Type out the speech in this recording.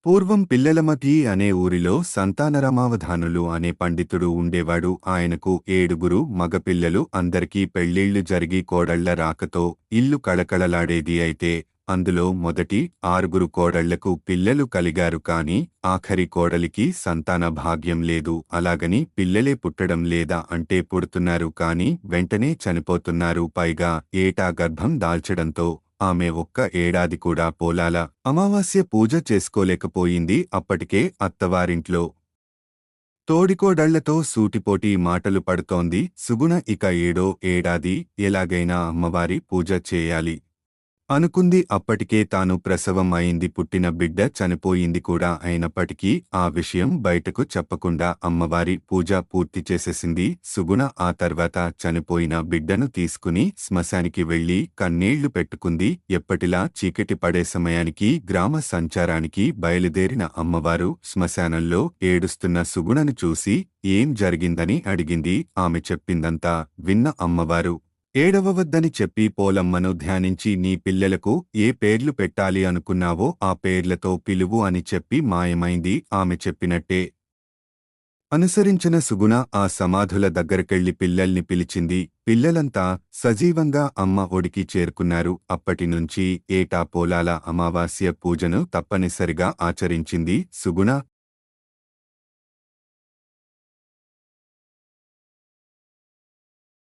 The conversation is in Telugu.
పూర్వం పిల్లలమతి అనే ఊరిలో సంతానరామావధానులు అనే పండితుడు ఉండేవాడు. ఆయనకు 7 మగపిల్లలు. అందరికీ పెళ్ళిళ్ళు జరిగి కోడళ్ల రాకతో ఇల్లు కళకళలాడేది. అయితే అందులో మొదటి 6 కోడళ్లకు పిల్లలు కలిగారు. కాని ఆఖరి కోడలికి సంతాన భాగ్యం లేదు. అలాగని పిల్లలే పుట్టడం లేదా అంటే పుడుతున్నారు కాని వెంటనే చనిపోతున్నారు. పైగా ఏటా గర్భం దాల్చడంతో ఆమె ఒక్క ఏడాది కూడా పోలాల అమావాస్య పూజ చేసుకోలేకపోయింది. అప్పటికే అత్తవారింట్లో తోడికోడళ్లతో సూటిపోటి మాటలు పడుతోంది సుగుణ. ఇక ఏడో ఏడాది ఎలాగైనా అమ్మవారి పూజ చేయాలి అనుకుంది. అప్పటికే తాను ప్రసవం అయింది. పుట్టిన బిడ్డ చనిపోయింది కూడా. అయినప్పటికీ ఆ విషయం బయటకు చెప్పకుండా అమ్మవారి పూజ పూర్తి చేసేసింది సుగుణ. ఆ తర్వాత చనిపోయిన బిడ్డను తీసుకుని శ్మశానికి వెళ్లి కన్నీళ్లు పెట్టుకుంది. ఎప్పటిలా చీకటి పడే సమయానికి గ్రామ సంచారానికి బయలుదేరిన అమ్మవారు శ్మశానంలో ఏడుస్తున్న సుగుణను చూసి ఏం జరిగిందని అడిగింది. ఆమె చెప్పిందంతా విన్న అమ్మవారు ఏడవవద్దని చెప్పి పోలమ్మను ధ్యానించి నీ పిల్లలకు ఏ పేర్లు పెట్టాలి అనుకున్నావో ఆ పేర్లతో పిలువు అని చెప్పి మాయమైంది. ఆమె చెప్పినట్టే అనుసరించిన సుగుణ ఆ సమాధుల దగ్గరకెళ్లి పిల్లల్ని పిలిచింది. పిల్లలంతా సజీవంగా అమ్మ ఒడికి చేరుకున్నారు. అప్పటినుంచి ఏటా పోలాల అమావాస్య పూజను తప్పనిసరిగా ఆచరించింది సుగుణ.